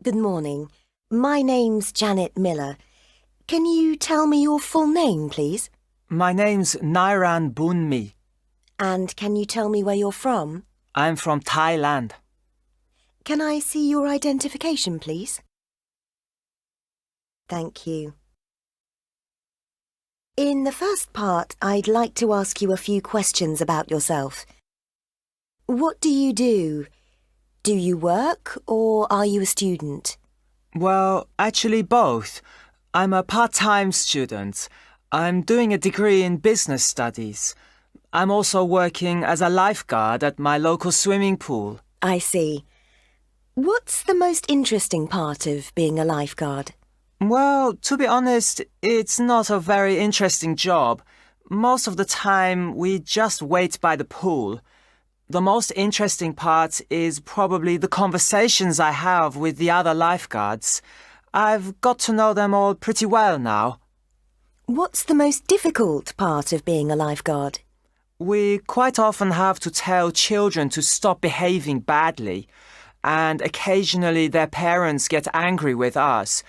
Good morning. My name's Janet Miller. Can you tell me your full name, please? My name's Nairan Bunmi. And can you tell me where you're from? I'm from Thailand. Can I see your identification, please? Thank you. In the first part, I'd like to ask you a few questions about yourself. What do you do? Do you work or are you a student? Well, actually both. I'm a part-time student. I'm doing a degree in business studies. I'm also working as a lifeguard at my local swimming pool. I see. What's the most interesting part of being a lifeguard? Well, to be honest, it's not a very interesting job. Most of the time, we just wait by the pool. The most interesting part is probably the conversations I have with the other lifeguards. I've got to know them all pretty well now. What's the most difficult part of being a lifeguard? We quite often have to tell children to stop behaving badly, and occasionally their parents get angry with us.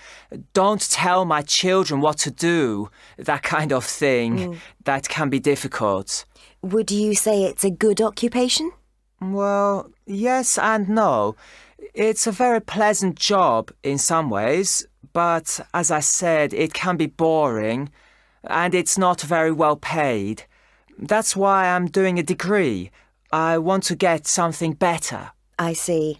Don't tell my children what to do, that kind of thing. That can be difficult. Would you say it's a good occupation? Well, yes and no. It's a very pleasant job in some ways, but as I said, it can be boring, and it's not very well paid. That's why I'm doing a degree. I want to get something better. I see.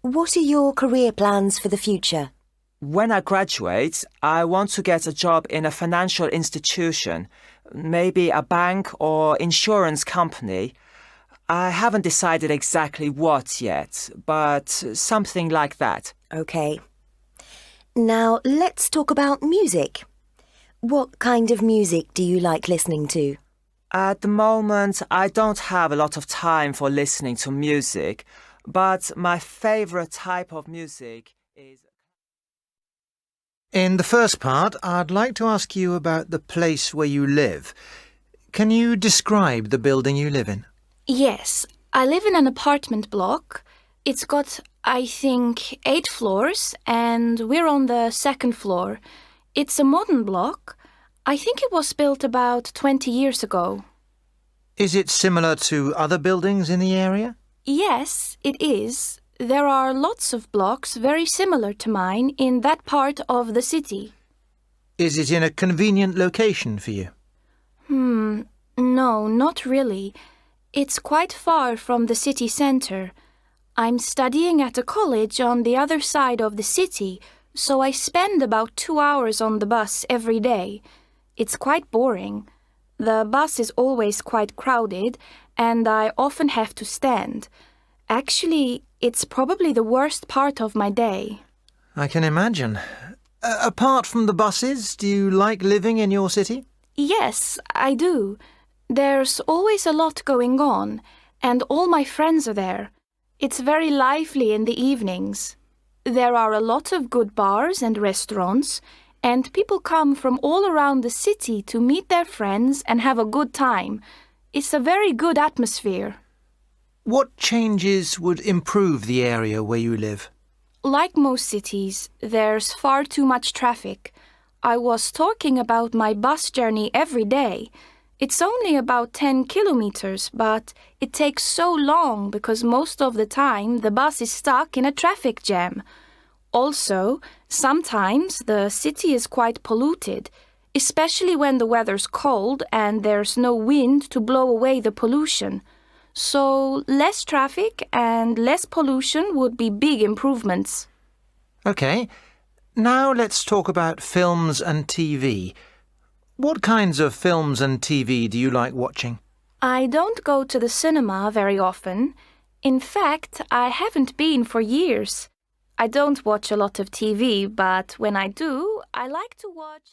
What are your career plans for the future? When I graduate, I want to get a job in a financial institution, maybe a bank or insurance company. I haven't decided exactly what yet, but something like that. Okay. Now let's talk about music. What kind of music do you like listening to? At the moment, I don't have a lot of time for listening to music, but my favorite type of music is... In the first part, I'd like to ask you about the place where you live. Can you describe the building you live in? Yes, I live in an apartment block. It's got, I think, 8 floors, and we're on the 2nd floor. It's a modern block. I think it was built about 20 years ago. Is it similar to other buildings in the area? Yes, it is. There are lots of blocks very similar to mine in that part of the city. Is it in a convenient location for you? No, not really. It's quite far from the city centre. I'm studying at a college on the other side of the city, so I spend about 2 hours on the bus every day. It's quite boring. The bus is always quite crowded, and I often have to stand. Actually, it's probably the worst part of my day. I can imagine. Apart from the buses, do you like living in your city? Yes, I do. There's always a lot going on, and all my friends are there. It's very lively in the evenings. There are a lot of good bars and restaurants, and people come from all around the city to meet their friends and have a good time. It's a very good atmosphere. What changes would improve the area where you live? Like most cities, there's far too much traffic. I was talking about my bus journey every day. It's only about 10 kilometers, but it takes so long because most of the time the bus is stuck in a traffic jam. Also, sometimes the city is quite polluted, especially when the weather's cold and there's no wind to blow away the pollution. So, less traffic and less pollution would be big improvements. OK. Now let's talk about films and TV. What kinds of films and TV do you like watching? I don't go to the cinema very often. In fact, I haven't been for years. I don't watch a lot of TV, but when I do, I like to watch...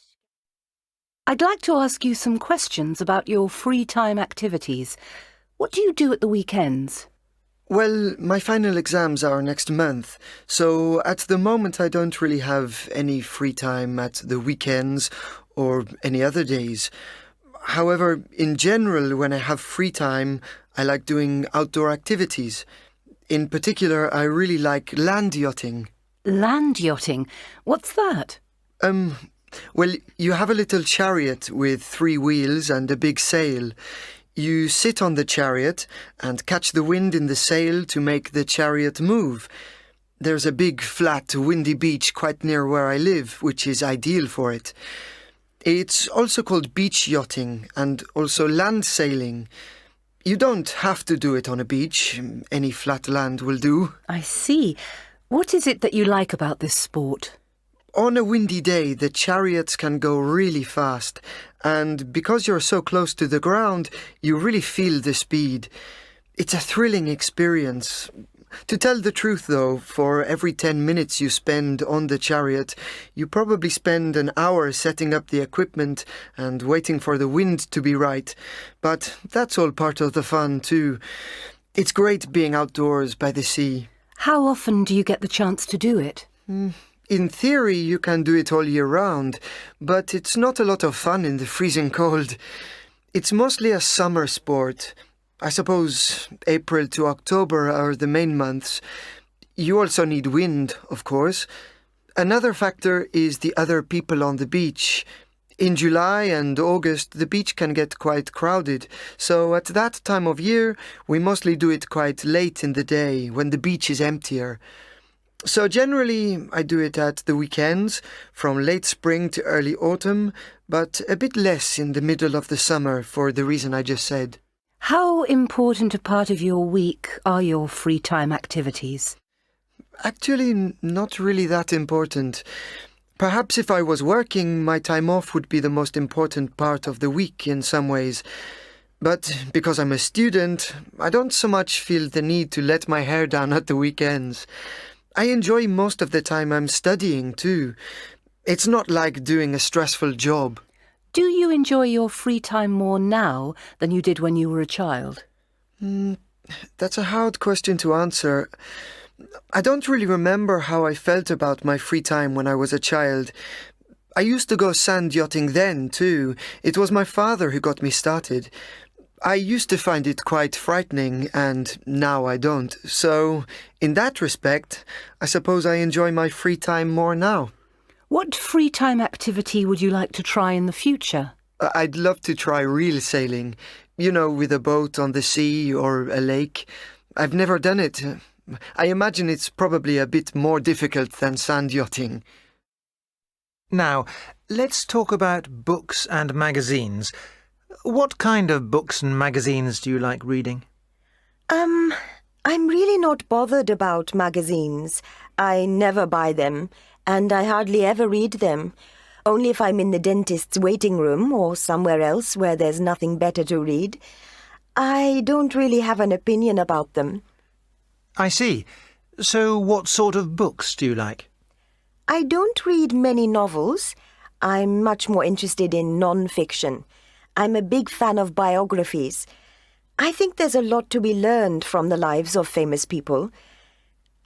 I'd like to ask you some questions about your free time activities. What do you do at the weekends? Well, my final exams are next month, so at the moment I don't really have any free time at the weekends or any other days. However, in general, when I have free time, I like doing outdoor activities. In particular, I really like land yachting. Land yachting. What's that? Well, you have a little chariot with 3 wheels and a big sail. You sit on the chariot and catch the wind in the sail to make the chariot move. There's a big, flat, windy beach quite near where I live, which is ideal for it. It's also called beach yachting and also land sailing. You don't have to do it on a beach. Any flat land will do. I see. What is it that you like about this sport? On a windy day, the chariots can go really fast, and because you're so close to the ground, you really feel the speed. It's a thrilling experience. To tell the truth, though, for every 10 minutes you spend on the chariot, you probably spend an hour setting up the equipment and waiting for the wind to be right. But that's all part of the fun, too. It's great being outdoors by the sea. How often do you get the chance to do it? In theory, you can do it all year round, but it's not a lot of fun in the freezing cold. It's mostly a summer sport. I suppose April to October are the main months. You also need wind, of course. Another factor is the other people on the beach. In July and August, the beach can get quite crowded, so at that time of year, we mostly do it quite late in the day, when the beach is emptier. So generally, I do it at the weekends, from late spring to early autumn, but a bit less in the middle of the summer for the reason I just said. How important a part of your week are your free time activities? Actually, not really that important. Perhaps if I was working, my time off would be the most important part of the week in some ways. But because I'm a student, I don't so much feel the need to let my hair down at the weekends. I enjoy most of the time I'm studying too. It's not like doing a stressful job. Do you enjoy your free time more now than you did when you were a child? That's a hard question to answer. I don't really remember how I felt about my free time when I was a child. I used to go sand yachting then too. It was my father who got me started. I used to find it quite frightening, and now I don't. So, in that respect, I suppose I enjoy my free time more now. What free time activity would you like to try in the future? I'd love to try real sailing, with a boat on the sea or a lake. I've never done it. I imagine it's probably a bit more difficult than sand yachting. Now, let's talk about books and magazines. What kind of books and magazines do you like reading? I'm really not bothered about magazines. I never buy them, and I hardly ever read them. Only if I'm in the dentist's waiting room or somewhere else where there's nothing better to read. I don't really have an opinion about them. I see. So what sort of books do you like? I don't read many novels. I'm much more interested in non-fiction. I'm a big fan of biographies. I think there's a lot to be learned from the lives of famous people.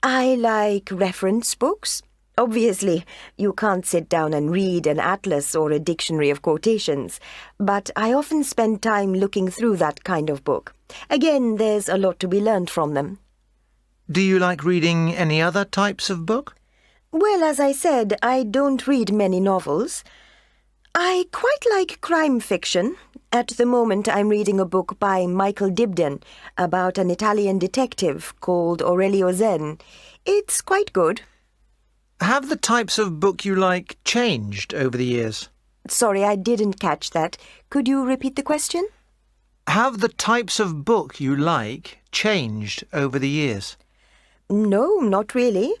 I like reference books. Obviously, you can't sit down and read an atlas or a dictionary of quotations, but I often spend time looking through that kind of book. Again, there's a lot to be learned from them. Do you like reading any other types of book? Well, as I said, I don't read many novels. I quite like crime fiction. At the moment, I'm reading a book by Michael Dibdin about an Italian detective called Aurelio Zen. It's quite good. Have the types of book you like changed over the years? Sorry, I didn't catch that. Could you repeat the question? Have the types of book you like changed over the years? No, not really.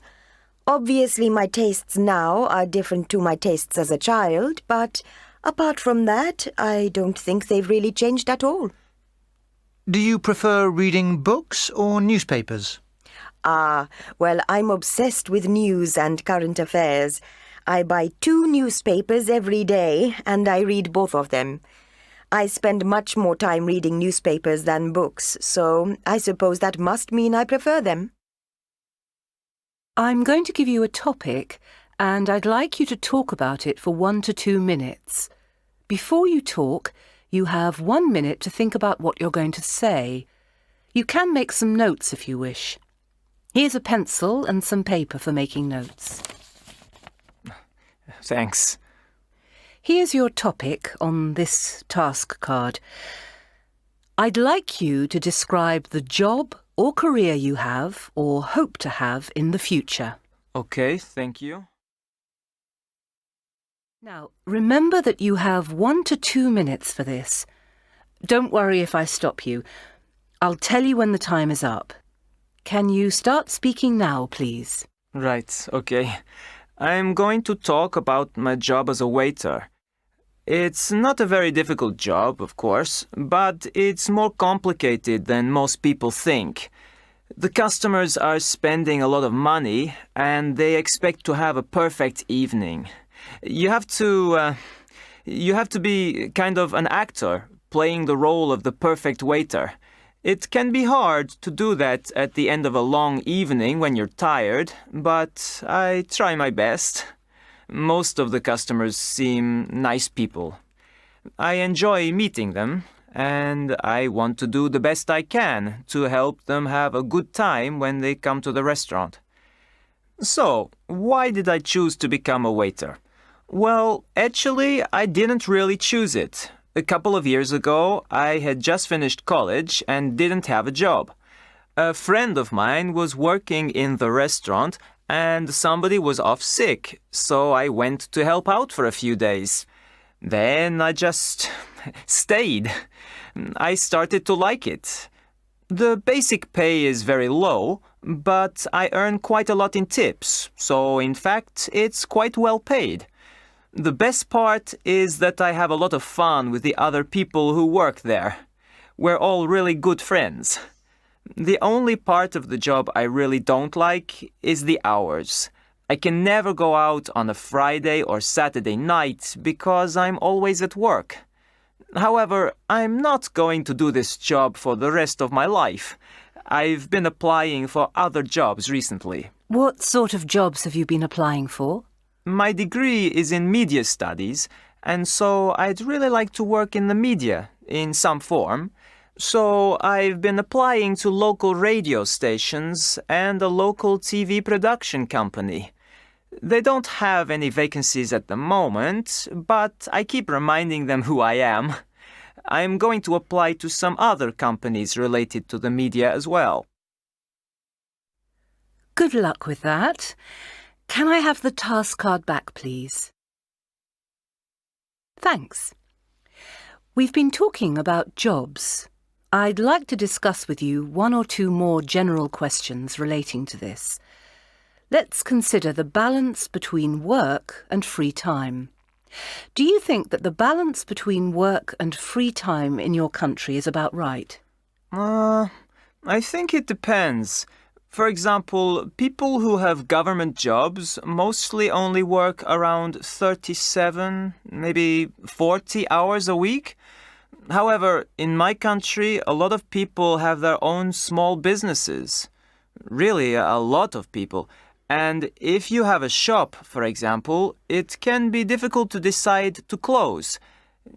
Obviously, my tastes now are different to my tastes as a child, but apart from that, I don't think they've really changed at all. Do you prefer reading books or newspapers? Well, I'm obsessed with news and current affairs. I buy 2 newspapers every day, and I read both of them. I spend much more time reading newspapers than books, so I suppose that must mean I prefer them. I'm going to give you a topic, and I'd like you to talk about it for 1 to 2 minutes. Before you talk, you have 1 minute to think about what you're going to say. You can make some notes if you wish. Here's a pencil and some paper for making notes. Thanks. Here's your topic on this task card. I'd like you to describe the job or career you have or hope to have in the future. Okay, thank you. Now, remember that you have 1 to 2 minutes for this. Don't worry if I stop you. I'll tell you when the time is up. Can you start speaking now, please? Right, okay. I'm going to talk about my job as a waiter. It's not a very difficult job, of course, but it's more complicated than most people think. The customers are spending a lot of money and they expect to have a perfect evening. You have to be kind of an actor, playing the role of the perfect waiter. It can be hard to do that at the end of a long evening when you're tired, but I try my best. Most of the customers seem nice people. I enjoy meeting them, and I want to do the best I can to help them have a good time when they come to the restaurant. So, why did I choose to become a waiter? Well, actually, I didn't really choose it. A couple of years ago, I had just finished college and didn't have a job. A friend of mine was working in the restaurant and somebody was off sick, so I went to help out for a few days. Then I just stayed. I started to like it. The basic pay is very low, but I earn quite a lot in tips, so in fact, it's quite well paid. The best part is that I have a lot of fun with the other people who work there. We're all really good friends. The only part of the job I really don't like is the hours. I can never go out on a Friday or Saturday night because I'm always at work. However, I'm not going to do this job for the rest of my life. I've been applying for other jobs recently. What sort of jobs have you been applying for? My degree is in media studies, and so I'd really like to work in the media in some form. So I've been applying to local radio stations and a local TV production company. They don't have any vacancies at the moment, but I keep reminding them who I am. I'm going to apply to some other companies related to the media as well. Good luck with that. Can I have the task card back, please? Thanks. We've been talking about jobs. I'd like to discuss with you 1 or 2 more general questions relating to this. Let's consider the balance between work and free time. Do you think that the balance between work and free time in your country is about right? I think it depends. For example, people who have government jobs mostly only work around 37, maybe 40 hours a week. However, in my country, a lot of people have their own small businesses. Really, a lot of people. And if you have a shop, for example, it can be difficult to decide to close.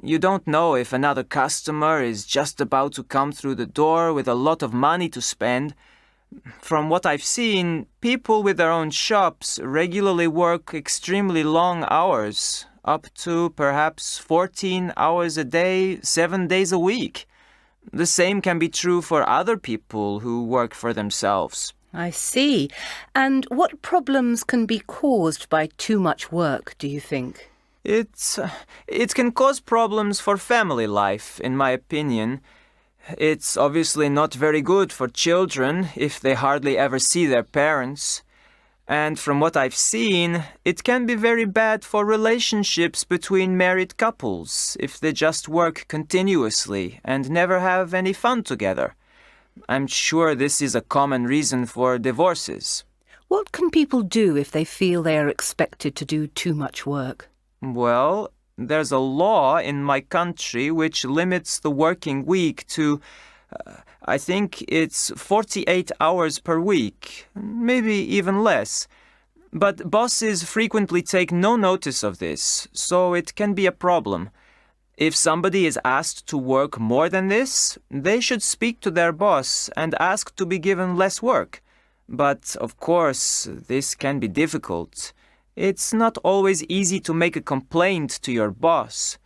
You don't know if another customer is just about to come through the door with a lot of money to spend. From what I've seen, people with their own shops regularly work extremely long hours, up to perhaps 14 hours a day, 7 days a week. The same can be true for other people who work for themselves. I see. And what problems can be caused by too much work, do you think? It can cause problems for family life, in my opinion. It's obviously not very good for children if they hardly ever see their parents. And from what I've seen, it can be very bad for relationships between married couples if they just work continuously and never have any fun together. I'm sure this is a common reason for divorces. What can people do if they feel they are expected to do too much work? Well, there's a law in my country which limits the working week to, I think it's 48 hours per week, maybe even less. But bosses frequently take no notice of this, so it can be a problem. If somebody is asked to work more than this, they should speak to their boss and ask to be given less work. But, of course, this can be difficult. It's not always easy to make a complaint to your boss.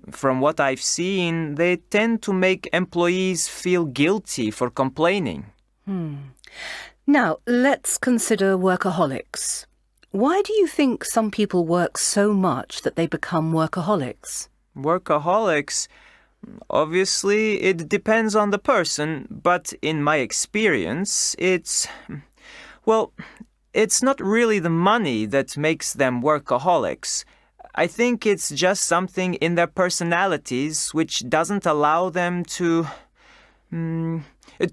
From what I've seen, they tend to make employees feel guilty for complaining. Now, let's consider workaholics. Why do you think some people work so much that they become workaholics? Workaholics? Obviously, it depends on the person, but in my experience, it's not really the money that makes them workaholics. I think it's just something in their personalities which doesn't allow them to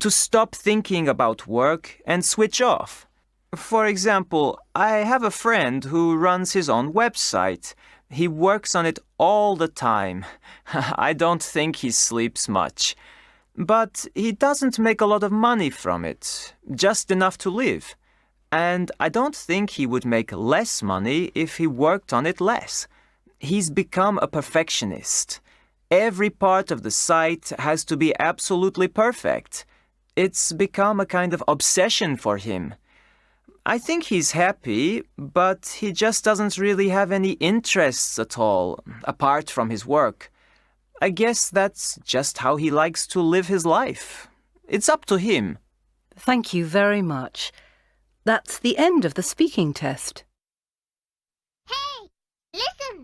stop thinking about work and switch off. For example, I have a friend who runs his own website. He works on it all the time. I don't think he sleeps much. But he doesn't make a lot of money from it, just enough to live. And I don't think he would make less money if he worked on it less. He's become a perfectionist. Every part of the site has to be absolutely perfect. It's become a kind of obsession for him. I think he's happy, but he just doesn't really have any interests at all, apart from his work. I guess that's just how he likes to live his life. It's up to him. Thank you very much. That's the end of the speaking test. Hey, listen!